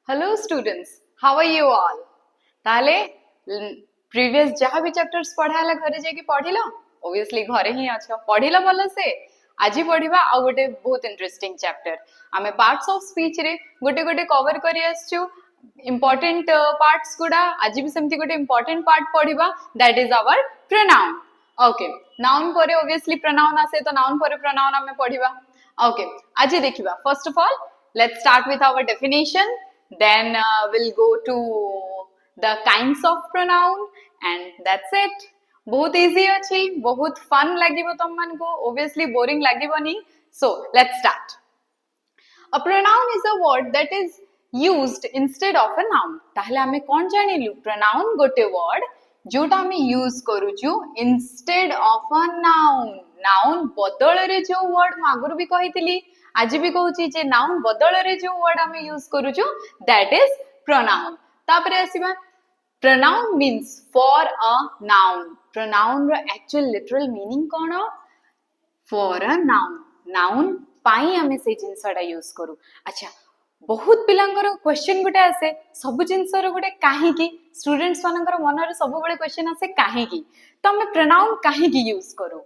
Hello students, how are you all? ताले previous जहाँ भी chapters पढ़ा है घरे जाके पढ़िला obviously घरे ही अच्छा पढ़िला भल से आज पढ़िबा आ गोटे बहुत इंटरेस्टिंग चैप्टर आमे पार्ट्स ऑफ स्पीच रे गोटे गोटे कवर करी आछू important parts गुडा आज भी सेमती गोटे important part पढ़िबा that is our pronoun. Okay, noun परे obviously pronoun आसे तो noun परे pronoun आमे पढ़िबा. Okay, आज देखिबा first of all let's start with our definition. Then we'll go to the kinds of pronoun and that's it. बहुत easy अच्छी, बहुत fun लगिबो तुम मन को, obviously boring लगिबोनी. So let's start. A pronoun is a word that is used instead of a noun. ताहले हमें कौन जानिलु? Pronoun गोटे word जोटा हमें use करूचु instead of a noun. Noun बदल रे जो word मागुर भी कहितली आज भी कहूची जे नाउन बदल रे जो वर्ड हमें यूज करूछु दैट इज प्रोनाउन. तापरे आसीबा pronoun means for a noun. Pronoun रो एक्चुअल लिटरल मीनिंग कोन? For a noun. नाउन पाई हमें से जिंसडा यूज करू. अच्छा बहुत पिलांगर क्वेश्चन गुटे आसे सब जिंसर गुटे काहे की स्टूडेंट्स मानकर मन रे सब बळे क्वेश्चन आसे काहे की तो हमें प्रोनाउन काहे की यूज करू.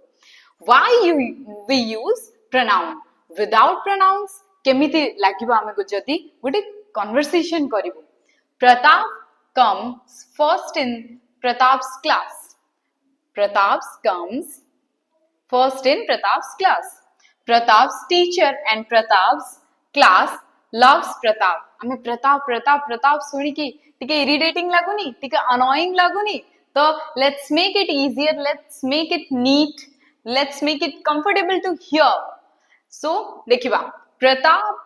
Why we use pronoun. Without pronouns केमिति लागिबो हमें को जदी गोटे कन्वर्सेशन करिवो. Pratap comes first in Pratap's class. Pratap's comes first in Pratap's class. Pratap's teacher and Pratap's class loves Pratap. हमें प्रताप प्रताप प्रताप सुनी की टिके इरिटेटिंग लागुनी टिके अनोइंग लागुनी तो let's make it easier, let's make it neat, let's make it comfortable to hear. So देखिबा Pratap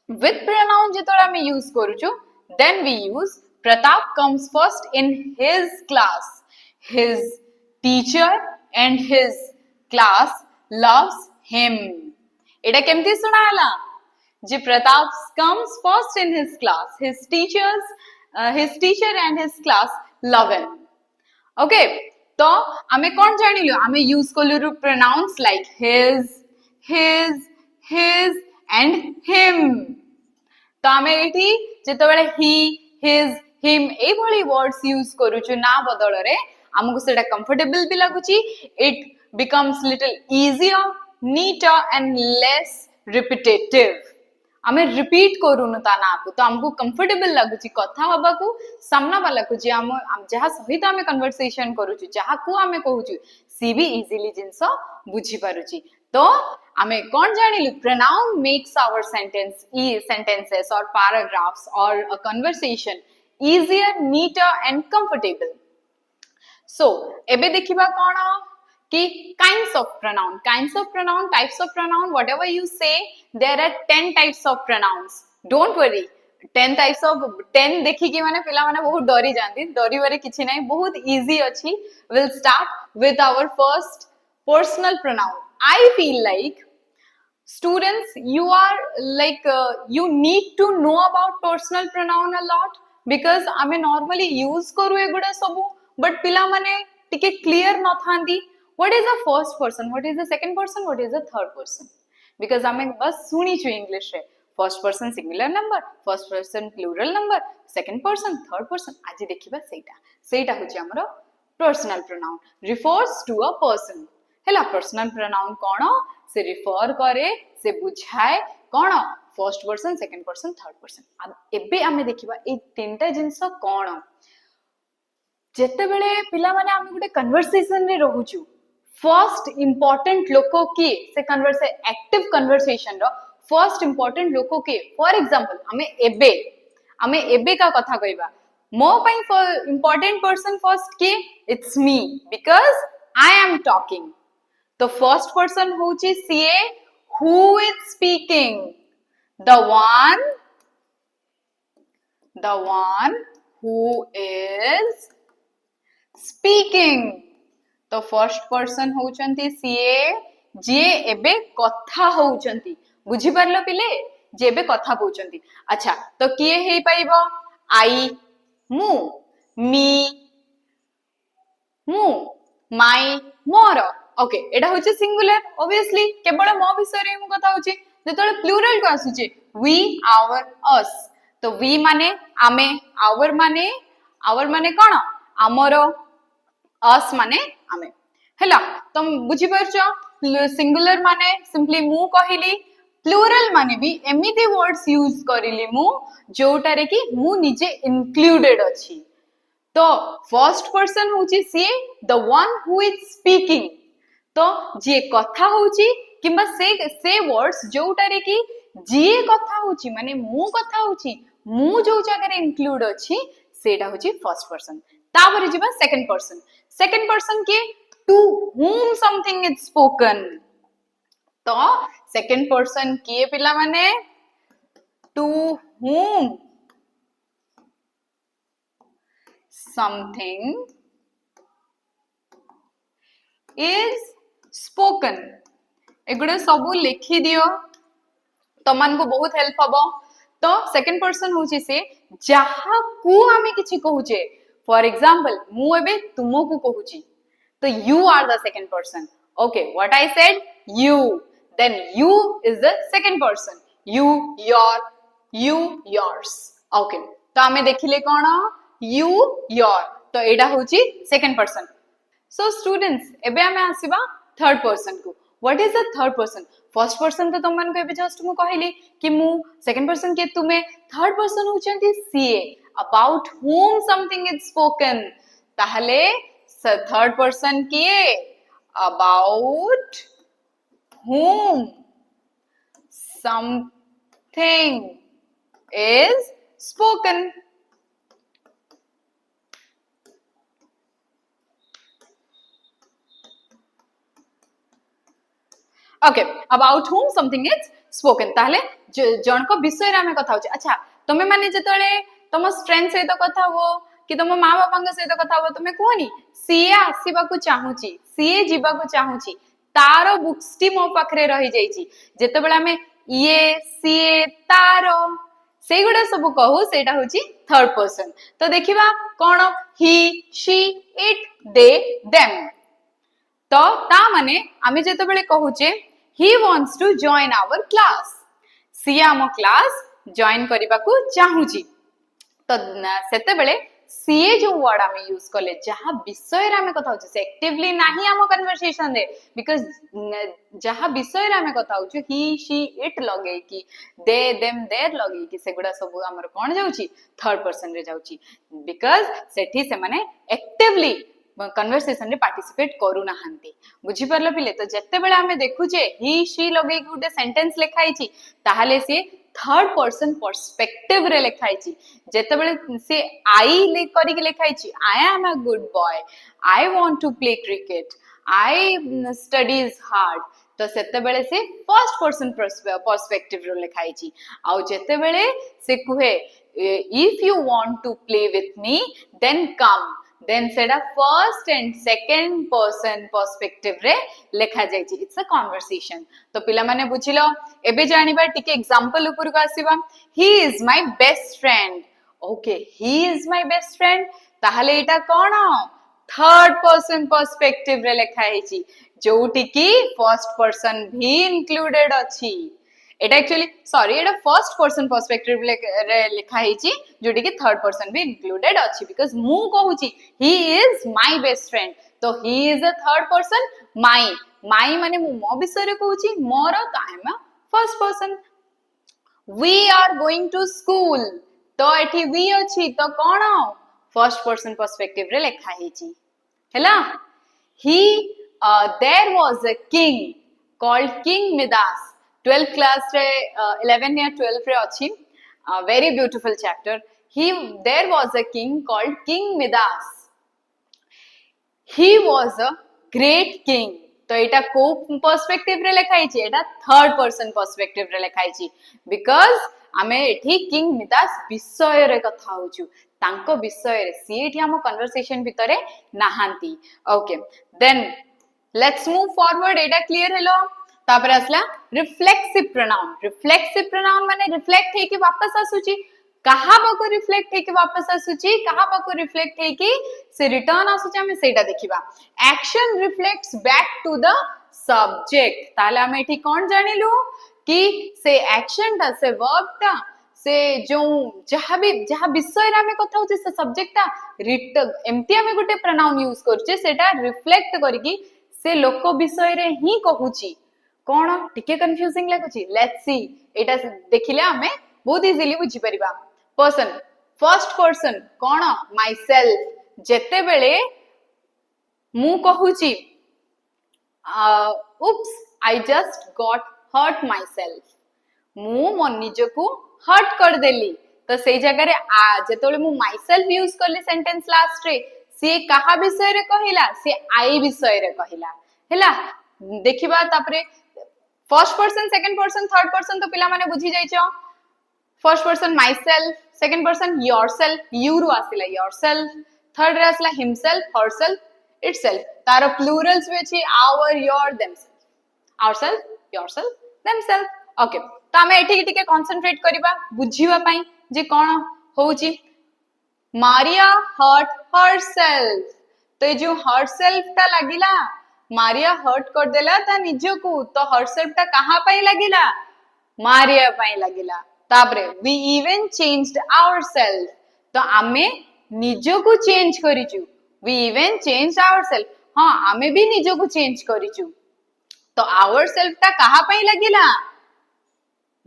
with pronoun जेतोरा हमें use करूछु then we use Pratap comes first in his class. His teacher and his class loves him. एटा केमती सुना हला जे Pratap comes first in his class. His teacher and his class love him. Okay, तो हमें कौन जानिलु हमें use कलु pronouns like his and him. तो आमे एठी जेतबेले he, his, him ए भली वर्ड्स यूज करूछु ना बदल रे हमको सेटा कंफर्टेबल भी लागुची. It becomes little easier, neater and less repetitive. आमे रिपीट करूनु ता ना को तो हमको कंफर्टेबल लागुची कथा हबा को सामना वाला को जे हम जहा सहित आमे कन्वर्सेशन करूछु जहा को आमे कहूछु सी भी इजीली जिंस बुझी पारुची. तो आमे कौन जानिलु pronoun makes our sentences or paragraphs or a conversation easier, neater and comfortable. So एबे देखिबा कोन कि kinds of pronoun, types of pronoun, whatever you say there are 10 types of pronouns. Don't worry, 10 देखि कि माने पिला माने बहुत डरी जानती डरी बारे किछि नै बहुत easy अछि. We'll start with our first personal pronoun. I feel like students you are like you need to know about personal pronoun a lot because आमे normally use करू एगुडा सबु but पिला माने टिके clear न थांदी. What is the first person, what is the second person, what is the third person? Because आमे बस सुनी छु इंग्लिश रे first person singular number, first person plural number, second person, third person. आज देखिबा सेटा होची हमरो personal pronoun refers to a person. हेला पर्सनल प्रोनाउन कोन से रिफर करे से बुझाए कोन first person second person third person. अब एबे हमें देखिबा ए तीनटा जिंस कोन जेते बेले पिला माने हम गुटे कन्वर्सेशन रे रहूछु फर्स्ट इंपोर्टेंट लोको की से active conversation row first important लोको के. फॉर एग्जांपल हमें एबे का कथा कहबा मो पई इंपोर्टेंट पर्सन फर्स्ट के it's me because I am talking. The first person होची CA who is speaking, the one who is speaking. तो first person होचंती CA जे एबे कथा होचंती बुझी परलो पिले जे एबे कथा होचंती. अच्छा तो किए हे पाइबो I मु मी मु माई मोर. ओके एटा होचे सिंगुलर ऑब्वियसली केवल मो विषय रे मु कथा होची जेतले प्लूरल को आसुचे वी आवर अस तो वी माने आमे, आवर माने कौन आमर, अस माने आमे हैला। तुम बुझी पारछ सिंगुलर माने सिंपली मु कहिली, प्लूरल माने भी एमिति वर्ड्स यूज करिली मु जोटारे कि मु निजे इंक्लूडेड अछि। तो फर्स्ट पर्सन होची see the one who is speaking, तो जे कथा होची किंबा से वर्ड्स जोटारे कि जे कथा होची माने मु कथा होची मु जो जगह इंक्लूड अछि सेटा होची फर्स्ट पर्सन। तापर जिबा सेकंड पर्सन के to whom something is spoken, तो सेकंड पर्सन किए पिला माने to whom something is spoken। एगुड़े सब लिखि दियो तमान को बहुत हेल्प हबो। तो सेकंड पर्सन होची से जहा को आमे किछि कहूचे, फॉर एग्जांपल मु एबे तुमको कहूची तो you are the second person, okay what I said you, then you is the second person, you yours, okay तो आमे देखिले कोन you your, तो एडा होची सेकंड पर्सन। सो स्टूडेंट्स एबे आमे आसीबा थर्ड पर्सन को। What is the third person? First person तो तुम मन को एबे जस्ट मु कहली कि मु सेकंड पर्सन के तुमे, थर्ड पर्सन होचंती सीए about whom something is spoken, ताहले थर्ड पर्सन किए about whom something is spoken। Okay about whom something is spoken, ताहले जन को विषय रे हमें कथा होचे। अच्छा तमे माने जेतले तम फ्रेंड सहित कथा हो कि तम माँ बापा सहित कथा हो, तमे कहनी सीए आसीबा को चाहूची, सीए जीवा को चाहूची, तारो बुक्स टी मो पाखरे रही जाईची, जेतेबेला हमें ये सीए तारो से गुडा सब कहू सेटा होची थर्ड पर्सन। तो देखिबा कोन ही शी इट दे देम, तो ता माने आमे जेतेबेले कहूचे he wants to join our class, सी आम क्लास जॉइन करबा को चाहूची, तो सेतेबेले सीए जो वर्ड आमे यूज करले जहा विषय रे आमे कथा होचे से एक्टिवली नाही आम कन्वर्सेशन रे, बिकॉज़ जहा विषय रे आमे कथा होचे ही शी इट लगे कि दे देम देर लगे कि सेगुडा सब हमर कोन जाउची थर्ड पर्सन रे जाउची, बिकॉज़ सेठी से माने एक्टिवली कन्वर्सेशन रे पार्टिसिपेट करू नाहंती। बुझी परलो पिले? तो जत्ते बेला हमें देखु जे ही शी लगे गुटे सेंटेंस लिखाई छी ताहाले से थर्ड पर्सन पर्सपेक्टिव रे लिखाई छी। जत्ते बेले से आई ले करी के लिखाई छी I am a good boy, I want to play cricket, I studies hard, तो सेते बेले से फर्स्ट पर्सन पर्सपेक्टिव रे लिखाई छी। आ जत्ते बेले से कुहे if you want to play with me then come, then सेटा first and second person perspective रे लिखा जाय छी। It's a conversation. तो पिला माने बुझिलो एबे जानिबा टिके एग्जांपल ऊपर को आसीबा। He is my best friend, okay he is my best friend, ताहले एटा कोन थर्ड पर्सन पर्सपेक्टिव रे लिखा है छी, जोटी की फर्स्ट पर्सन भी इंक्लूडेड अछि। एटा एक्चुअली सॉरी एटा फर्स्ट पर्सन पर्सपेक्टिव रे लिखा है छी, जोटी की थर्ड पर्सन भी इंक्लूडेड अछि, बिकॉज़ मु कहूची he is my best friend, तो he is a third person, my माने मु मो विषय रे कहूची मोर, तो I am a first person. We are going to school, तो एठी वी अछि तो कोन फर्स्ट पर्सन पर्सपेक्टिव रे लिखा है छी हैला। He there was a king called king Midas, 12th class रे 11 या 12 रे अछि, very beautiful chapter। there was a king called King Midas, he was a great king, तो एटा को पर्सपेक्टिव रे लिखाई छी, एटा थर्ड पर्सन पर्सपेक्टिव रे लिखाई छी, बिकॉज़ आमे एठी किंग मिदास विषय रे कथा होचु, तांको विषय रे सी एठी हम कन्वर्सेशन भितरे नाहांती। Okay then let's move forward, एटा क्लियर हेलो। तापर असला रिफ्लेक्सिव प्रोनाउन। रिफ्लेक्सिव प्रोनाउन माने रिफ्लेक्ट हे कि वापस आसुची, कहा बाको रिफ्लेक्ट हे कि वापस आसुची, कहा बाको रिफ्लेक्ट हे कि से रिटर्न आसुची, हमें सेटा देखिबा। Action reflects back to the subject, ताले हमें एठी कोन जानिलु कि से एक्शन ता से वर्ब ता से जो जहाँ विषय रे आमे कथा होचे से सब्जेक्ट ता रिट एमती आमे गोटे प्रोनाउन यूज करछे सेटा रिफ्लेक्ट करके से लोक विषय रे ही कहूची कोन टिके कंफ्यूजिंग लागुची लेट्स सी एटा देखिले आमे बहुत इजीली बुझी परिबा पर्सन फर्स्ट पर्सन कोन माई सेल्फ जेते बेले मु कहूची oops I just got hurt myself मु मो निजकू हर्ट कर देली तो सेई जगह रे जेतोले मु माई सेल्फ यूज करली सेंटेंस लास्ट रे से कहा विषय रे कहिला से आई विषय रे कहिला हैला देखिबा तापरे first person second person third person तो पिला माने बुझी जाइछो first person myself second person yourself you रु आसिला योरसेल्फ थर्ड रे आसिला हिमसेल्फ हरसेल्फ इटसेल्फ तारो प्लूरल्स भी अछि our your themself ourself yourself themself okay तो आमे एठी टिके कंसंट्रेट करिबा बुझिबा पई जे कोन होउची मारिया हर्ट हरसेल्फ तो ये जो हरसेल्फ ता लागिला मारिया हर्ट कर देला ता निजको तो हरसेल्फ ता कहां पई लागिला मारिया पई लागिला तापरे वी इवन चेंज्ड आवरसेल्फ तो आमे निजको चेंज करिचु वी इवन चेंज्ड आवरसेल्फ हां आमे भी निजको चेंज करिचु तो आवरसेल्फ ता कहां पई लागिला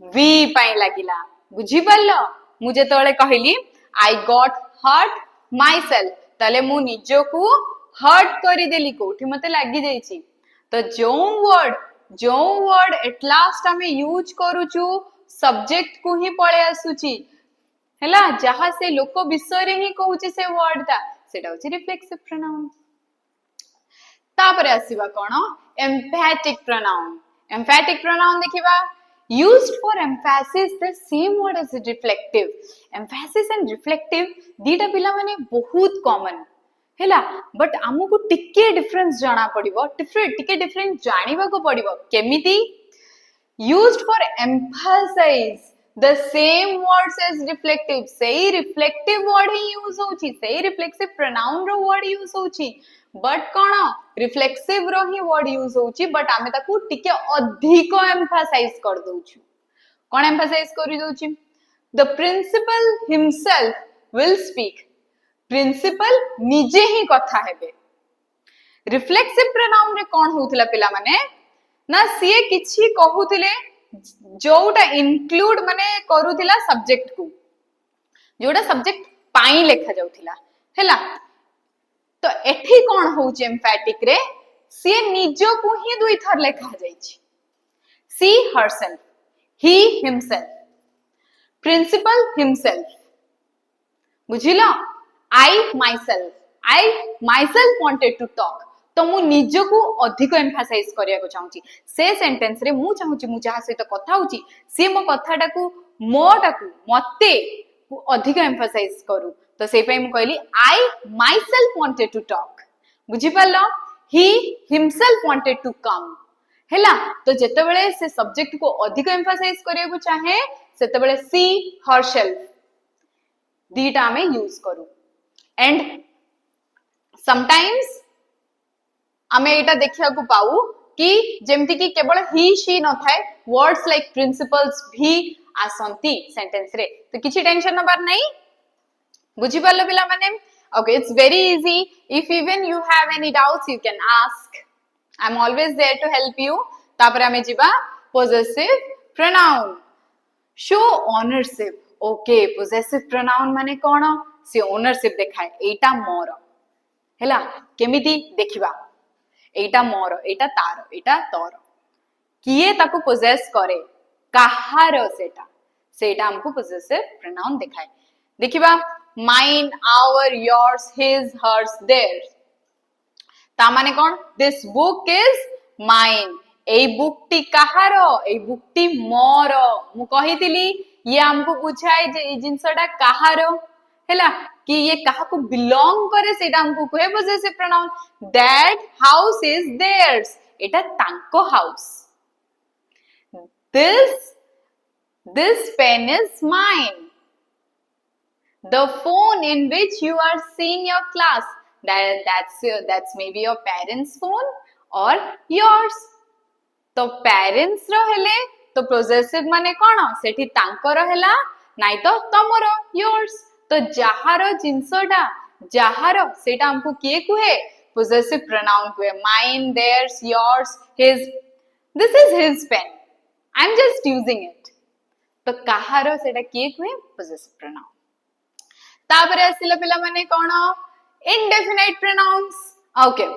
वी पई लागिला बुझी परलो मु जेतोले कहली I got hurt myself तले मु निजको हर्ट करी देली कोठी मते लागी जाईची तो जो वर्ड एट लास्ट हमें यूज करूचु सब्जेक्ट को ही पळे आसुची हैला जहा से लोक विषय रे ही कहूची से वर्ड ता सेटा होची रिफ्लेक्सिव प्रोनाउन तापरे आसीबा कोन एम्फैटिक प्रोनाउन देखिबा used for emphasis the same word as reflective emphasis and reflective दीटा पिला माने बहुत कॉमन हैला बट हमकु टिके डिफरेंस जाना पड़िबो टिके डिफरेंस जानिबा को पड़िबो केमिति used for emphasize the same words as reflective सही reflective word ही यूज होची सही reflexive pronoun रो word यूज होची बट कोन रिफ्लेक्सिव रो ही वर्ड यूज होची बट आमे ताकू टिके अधिक एम्फसाइज कर दोछु कोन एम्फसाइज करि दोछु the principal himself will speak principal निजे ही कथा हेबे रिफ्लेक्सिव प्रोनाउन रे कोन होतला पिला माने ना सिए किछि कहूतिले जोटा इंक्लूड माने करूतिला सब्जेक्ट को जोटा सब्जेक्ट पाई लेखा जाउतिला हैला तो एठी कोन होउचे एम्फैटिक रे सी निजो को ही दुई थर लेखा जाईची she herself he himself principal himself बुझिला I myself wanted to talk तो मु निजो को अधिक एम्फसाइज करिया को चाहूची से सेंटेंस रे मु चाहूची मु जहा सहित कथा होची से मो कथाटा को मोटाकू मते अधिक एम्फसाइज करू तो से पई मु कहली I myself wanted to talk बुझी परलो he himself wanted to come हैला तो जेते बेले से सब्जेक्ट को अधिक एम्फसाइज करिया को चाहे सेते बेले सी हरसेल्फ दीटा में यूज करू एंड समटाइम्स आमे एटा देखिया को पाऊ कि जेमति कि केवल ही शी न थाए वर्ड्स लाइक प्रिंसिपल्स भी आसंती सेंटेंस रे तो किछि टेंशन नबार नहीं बुझी परलो पिला माने okay it's very easy if even you have any doubts you can ask I'm always there to help you तापर हमें जिबा possessive pronoun show ownership okay possessive pronoun माने कोन से ownership देखाए एटा मोर हैला केमिति देखिबा एटा मोर एटा तार एटा तोर किए ताको possess करे काहार सेटा हमको possessive pronoun देखाए देखिबा mine our yours his hers theirs ता माने कोन this book is mine ए बुक टी काहारो ए बुक टी मोर मु कहितली ये हमको बुझाए जे ए जिंसटा काहारो हैला कि ये काहा को बिलोंग करे सेटा हमको कहे possessive pronoun that house is theirs एटा तांको house this pen is mine the phone in which you are seeing your class that's maybe your parents phone or yours तो parents रो हेले तो possessive माने कोन सेठी तांको रो हेला नाइ तो तमर योर्स तो जहार जिनसटा जहार सेटा हमको किए कुहे possessive pronoun कुहे mine theirs yours his this is his pen I'm just using it तो कहार सेटा किए कुहे possessive pronoun तापरे आसिला पिला माने कोन indefinite pronouns okay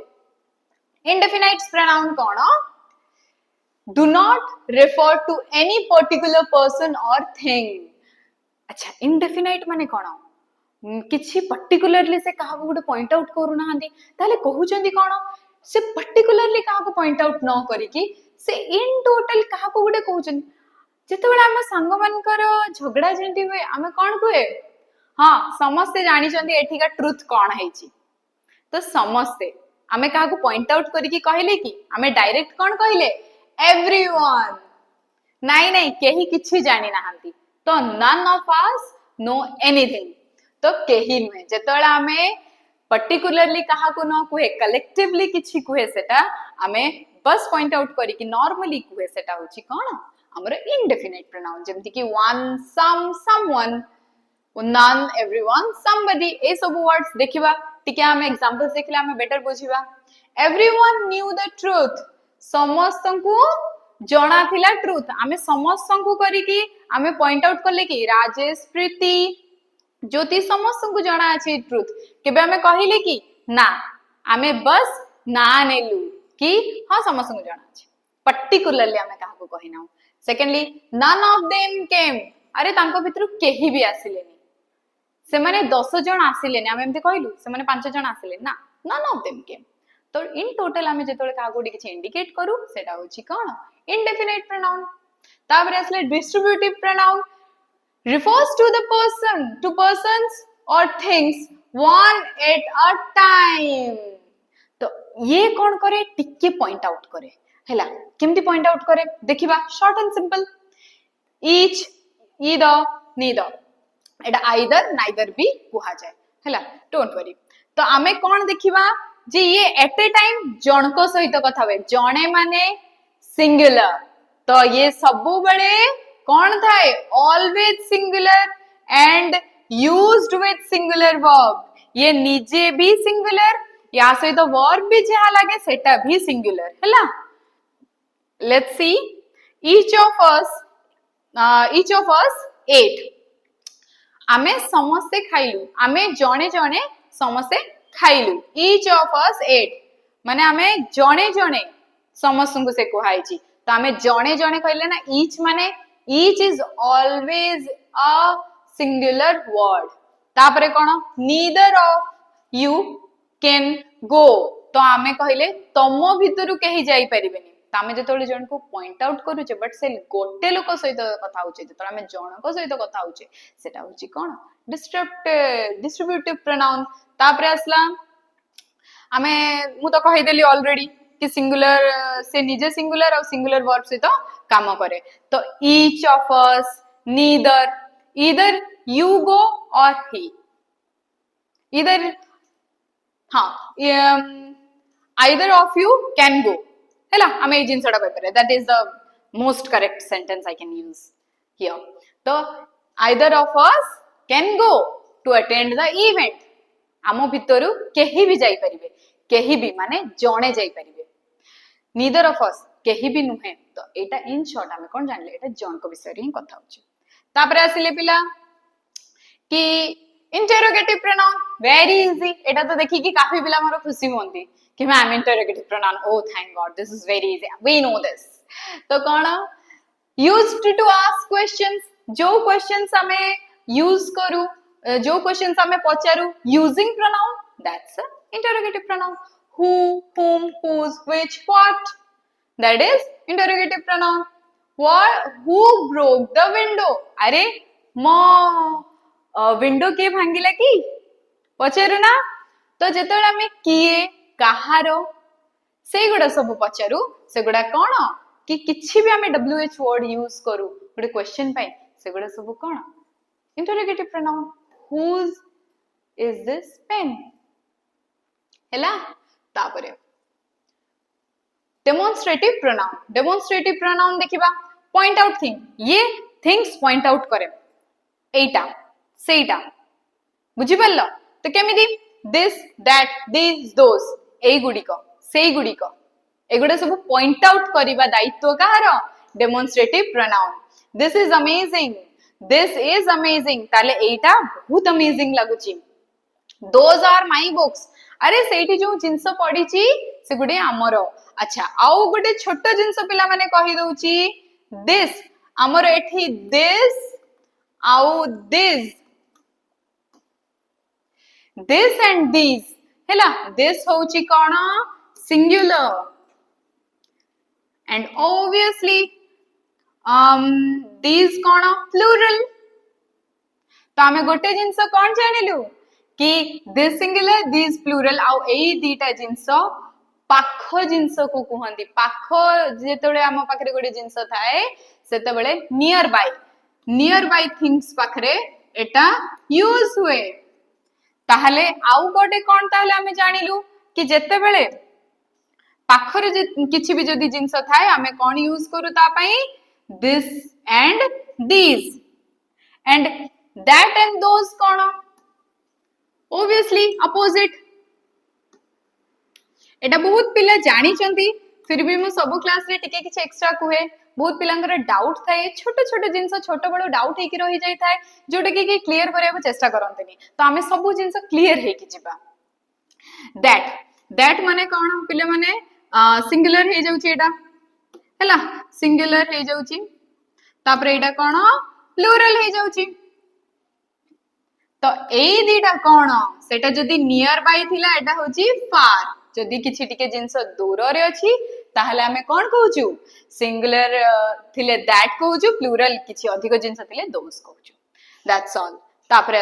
indefinite pronoun cone do not refer to any particular person or thing अच्छा indefinite माने कोन किछि particularly से कहा गोटे पॉइंट आउट करू नाहंती ताले कहू चंदी कोन से पर्टिकुलरली कहा को पॉइंट आउट न करी कि से इन टोटल कहा को गोटे कहू चंदी जेतेबेला हम संग मानकर झगड़ा जेंती हुए हमें कोन कुए हां समस्त जानि चंदी एठिका ट्रुथ कोन हैची तो समस्त हमें कहा को पॉइंट आउट करी कि कहले कि हमें डायरेक्ट कोन कहले एवरीवन नाइ नाइ केही किछि जानि नाहंती तो none of us know anything तो केही नुहे जेतोला हमें पर्टिकुलरली कहा को न कुहे कलेक्टिवली किछि कुहे सेटा हमें बस पॉइंट आउट करी कि नॉर्मली कुहे सेटा होची कोन हमर इनडेफिनिट प्रोनाउन जेमति कि one some someone none everyone somebody ए सब वर्ड्स देखिबा टिके हम एग्जांपल्स देखले हमें बेटर बुझिबा everyone knew the truth समस्तंकु जणा थिला ट्रुथ हमें समस्तंकु करी कि हमें पॉइंट आउट करले कि राजेश प्रीति ज्योति समस्तंकु जणा अछि ट्रुथ केबे हमें कहिले कि ना हमें बस ना नेलु कि हां समस्तंकु जणा अछि पर्टिकुलरली हमें काहा को कहिनाउ secondly none of them came अरे तांको भितरु केही भी आसिलेनी से माने 10 जण आसिलेनी हम एमते कहिलु से माने 5 जण आसिले ना none of them came तो इन टोटल हमें जेतोले का गोडी किछि इंडिकेट करू सेटा होछि कोन indefinite pronoun ताबरे असले distributive pronoun refers to the person to persons or things one at a time तो ये कौन करे टिके पॉइंट आउट करे हैला केमती पॉइंट आउट करे देखिबा short and simple each either neither Etah either neither भी कुहा जाय हैला डोंट वरी तो आमे कोन देखिबा जे ये एट ए टाइम जणको सहित कथा होय जणे माने सिंगुलर तो ये सबु बळे कोन थाए always singular and used with singular verb ये निजे भी सिंगुलर या सहित वर्ब भी जहा लागे सेटा भी सिंगुलर हैला let's see each of us ate आमे समस्ते खाइलु आमे जणे जणे समस्ते खाइलु each of us ate माने आमे जणे जणे समस्तंकु से कुहाइची तो आमे जणे जणे कहले ना each माने each is always a singular word तापरे कोन neither of you can go तो आमे कहले तमो भितरु केही जाई परिबेनी तामे जेतोले जण को पॉइंट आउट करू छे बट से गोटे लोक सहित कथा होचे जेतोले आमे जण को सहित कथा होचे सेटा होची कोन डिस्ट्रीब्यूटिव प्रोनाउन तापरे असला आमे मु तो कहि देली ऑलरेडी कि सिंगुलर से निजे सिंगुलर और सिंगुलर वर्ब से तो काम करे तो each of us neither either you go or he either either of you can go हैला हमें ए जिंसडा paper that is the most correct sentence I can use here तो either of us can go to attend the event आमो भितरु केही भी जाई परिबे केही भी माने जणे जाई परिबे neither of us केही भी नुहे तो एटा इन शॉर्ट हमें कोन जानले एटा जण को विषय रे ही कथा होची तापरे आसिले पिला कि इंटरोगेटिव प्रोनाउन वेरी इजी एटा तो देखि कि काफी पिला मारो खुशी होंती कि ma'am interrogative pronoun oh thank God this is very easy we know this तो कोन यूज्ड टू आस्क क्वेश्चंस जो क्वेश्चंस हमें यूज करू जो क्वेश्चंस हमें पचारू using pronoun that's a interrogative pronoun who whom whose which what that is interrogative pronoun what who broke the window अरे मो विंडो के भांगिला की पचारू ना तो जेतोळे हमें किए काहारो से गुडा सब पचारू से गुडा कोन कि किछि भी हमें wh वर्ड यूज करू गुडे क्वेश्चन पाई से गुडा सब कोन interrogative pronoun whose is this pen हैला तापरे डेमोन्स्ट्रेटिव प्रोनाउन देखिबा पॉइंट आउट थिंग ये थिंग्स पॉइंट आउट करे एटा सेटा बुझी पारल तो केमिति दिस दैट दिस दोस एई गुडिक सेई गुडिक एगुडा सब पॉइंट आउट करबा दायित्व कहार demonstrative pronoun this is amazing ताले एटा बहुत अमेजिंग लागुची दोज आर माय बुक्स अरे सेठी जो जिंस पड़ी से गुडे आमर अच्छा आउ गुडे छोट जिंस पिला माने कहि दउची दिस आमर एठी दिस आउ दिस एंड दिस हैला दिस होउची कोन सिंगुलर एंड ऑब्वियसली दिस कोन प्लूरल तो आमे गोटे जिंस कोन जानिलु कि दिस सिंगुलर दिस प्लूरल आउ एई दीटा जिंस पाख जिंस को कहंती पाख जेतेबेले आम पाखरे गोटे जिंस थाए सेतेबेले नियर बाय थिंग्स पाखरे एटा यूज हुए ताहले आउ गोटे कोन ताहले आमे जानिलु कि जेतेबेले पाखरे किछि भी जदी जिंस थाए आमे कोन यूज करू ता पई this and this and that and those cone obviously opposite एटा बहुत पिला जानी चंती फिर भी मु सब क्लास रे टिके किछ एक्स्ट्रा कुहे बहुत पिलांकर डाउट थाए छोटे छोटे जिंस छोट बड़ डाउट हेकी रही जाय थाए जोटा कि क्लियर करिया को चेष्टा करंतनी तो आमे सब जिंस क्लियर हेकी जिबा दैट माने कोन पिले माने सिंगुलर हे जाउची एटा हैला सिंगुलर हे जाउची तापरे एटा कोन प्लूरल हे जाउची तो एई दीटा कोन सेटा जदी नियर बाय थिला एटा होची फार जदी किछि टिके जिंस दूर रे अछि ताहले हमें कोन कहउचु सिंगुलर थिले दैट कहउचु प्लूरल किछि अधिक जिंस थिले दोस कहउचु दैट्स ऑल तापरे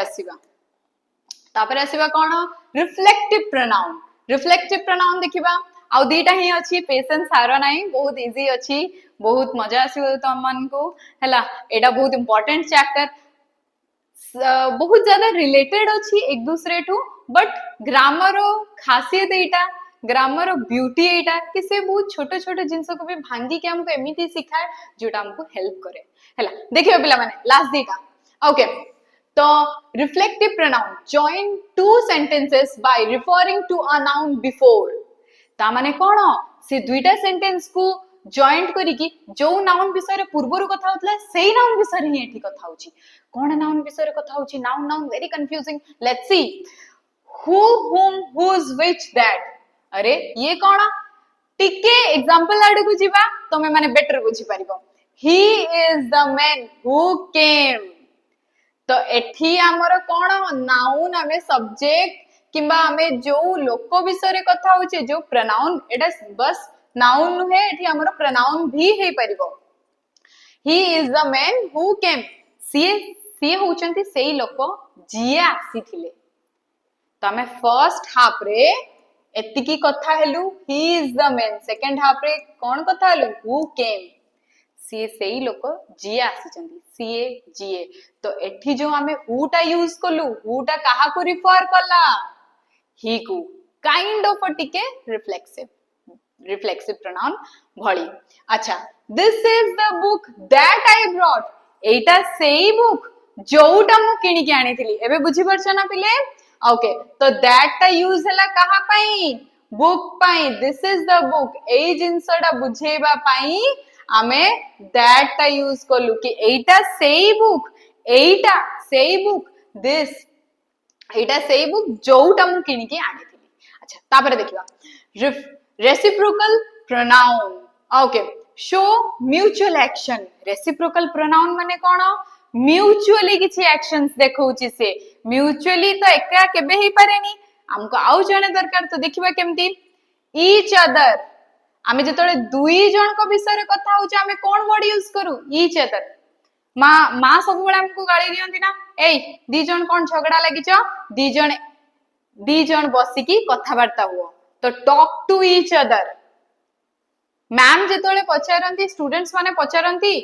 आसीबा कोन रिफ्लेक्टिव प्रोनाउन देखिबा आ दीटा ही अछि पेशेंस हारो नाही बहुत इजी अछि बहुत मजा आसीबो तम मन को हैला एटा बहुत इंपोर्टेंट चैप्टर बहुत ज्यादा रिलेटेड अच्छी एक दूसरे टू बट ग्रामर खासियत एटा ग्रामर ब्यूटी एटा कि से बहुत छोटे छोटे जिंस को भी भांगी के हमको एमिति सिखाए जोटा हमको हेल्प करे हैला देखियो पिला माने लास्ट दीटा ओके तो reflective pronoun join two sentences by referring to a noun before ता माने कोन से दुईटा सेंटेंस को जॉइंट करिकी जो नाउन विषय पूर्वर कथा होतला सेही नाउन विषय ही एठी कथा होची कोन नाउन विषय कथा होची noun very confusing let's see who whom whose which that अरे ये कोन टिके एग्जांपल आडू को जीवा तमे माने बेटर बुझी परिबो he is the man who came तो एठी हमर कोन नाउन हमें सब्जेक्ट किबा हमें जो लोक विषय कथा होची जो प्रोनाउन एटा बस नाउन नुहे एठी हमर प्रोनाउन भी हे परिबो he is the man who came सी होचंती सेही लोक जिए आसीथिले तो हमें फर्स्ट हाफ रे एतिकी कथा हेलु he is the man second half रे कोन कथा हेलु who came सी सेही लोक जिए आसीचंती सीए जिए तो एठी जो हमें हु टा यूज करलु हु टा काहा को रिफर करला ही को काइंड ऑफ अ टिके रिफ्लेक्सिव प्रोनाउन भली अच्छा this is the book that I brought एटा सेही बुक जोटा मु किनी के आनी थिली एबे बुझी परछ ना पिले ओके तो दैट टा यूज हला कहा पई बुक पई दिस इज द बुक ए जिंसडा बुझेबा पई आमे दैट टा यूज करलु कि एटा सेही बुक दिस एटा सेही बुक जोटा मु किनी के आनी थिली अच्छा तापर देखिबा reciprocal pronoun okay show mutual action reciprocal pronoun माने कोन म्यूचुअली किछि एक्शंस देखौची से म्यूचुअली तो एका केबे ही पारेनी हमको आउ जने दरकार तो देखिबा केमती ईच अदर आमे जेतोले दुई जन को विषय कथा होची आमे कोन वर्ड यूज करू ईच अदर मां सब बेला हमको गाली दियंती ना एई दी जन कोन झगड़ा लागिचो दी जन बसी की कथा वार्ता हुओ तो talk to each other ma'am जेतोले पचारंती स्टूडेंट्स माने पचारंती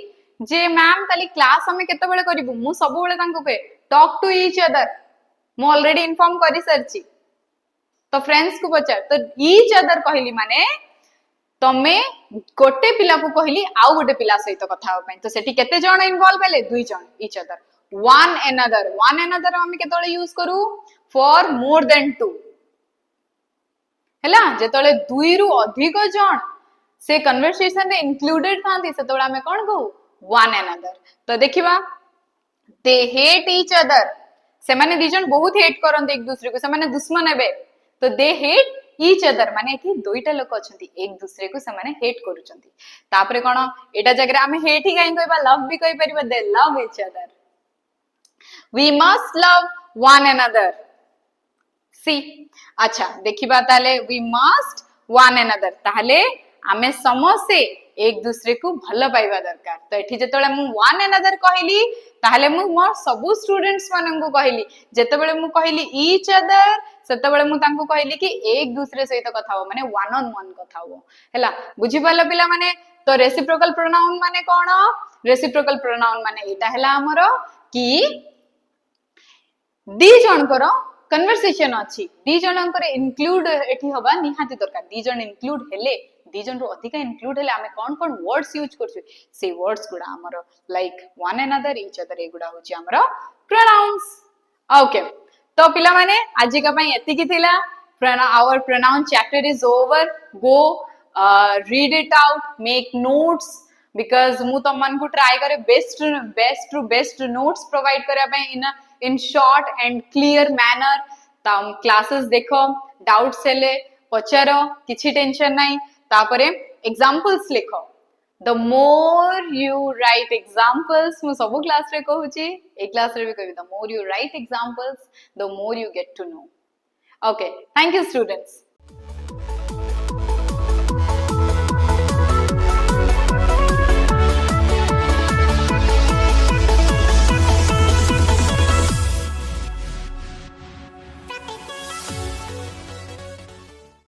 जे मैम काली क्लास हमें केते बेले करिवु मु सब बेले तांको पे टॉक टू ईच अदर मु ऑलरेडी इन्फॉर्म करि सरची तो फ्रेंड्स को पचार तो ईच अदर कहली माने तमे गोटे पिला को कहली आउ गोटे पिला सहित कथा हो पई तो सेठी केते जण इन्वॉल्व हेले दुई जण ईच अदर one another ଆମେ କେତେବେଳେ यूज करू for more than two ହେଲା ଯେତେବେଳେ ଦୁଇରୁ ଅଧିକ ଜଣ से कन्वर्सेशन रे इंक्लूडेड थांती सेतेବେଳେ ଆମେ कोन कहू one another तो देखिबा they hate each other से माने दी जन बहुत हेट करन एक दूसरे को से माने दुश्मन हेबे तो they hate each other माने एठी दुईटा लोक अछंती एक दूसरे को से माने हेट करूचंती तापरे कोन एटा जगह हमें हेट ही काई कहबा लव भी कहि परिबा they love each other we must love one another see अच्छा देखिबा ताले we must one another ताले आमे समस्ते एक दूसरे को भल पाइबा दरकार तो एठी जेतेबेले मु वन अनदर कहली ताहले मु मोर सबु स्टूडेंट्स मानन को कहली जेतेबेले मु कहली ईच अदर सेतेबेले मु तांको कहली कि एक दूसरे सहित कथा हो माने वन ऑन वन कथा हो हैला बुझी पालो पिला माने तो रेसिप्रोकल प्रोनाउन माने कोन रेसिप्रोकल प्रोनाउन माने एटा हैला हमरो कि दी जनकर कन्वर्सेशन अछि दी जनकर इंक्लूड एठी होबा निहाती दरकार दी जन इंक्लूड हेले दी जन रो अधिका इंक्लूड हेले आमे कोन कोन वर्ड्स यूज करछु से वर्ड्स गुडा हमरो like one another each other ए गुडा होची हमरो प्रोनाउंस ओके तो पिला माने आजि का पई एति की थिला our pronoun chapter is over go read it out make notes because मु तो मन को ट्राई करे बेस्ट नोट्स प्रोवाइड करे पई in short and clear manner तम क्लासेस देखो डाउट्स हेले पचारो किछि टेंशन नाही तापरे एग्जांपल्स लिखो the more you write examples मु सब क्लास रे कहूची ए क्लास रे भी कहबी the more you write examples the more you get to know okay thank you students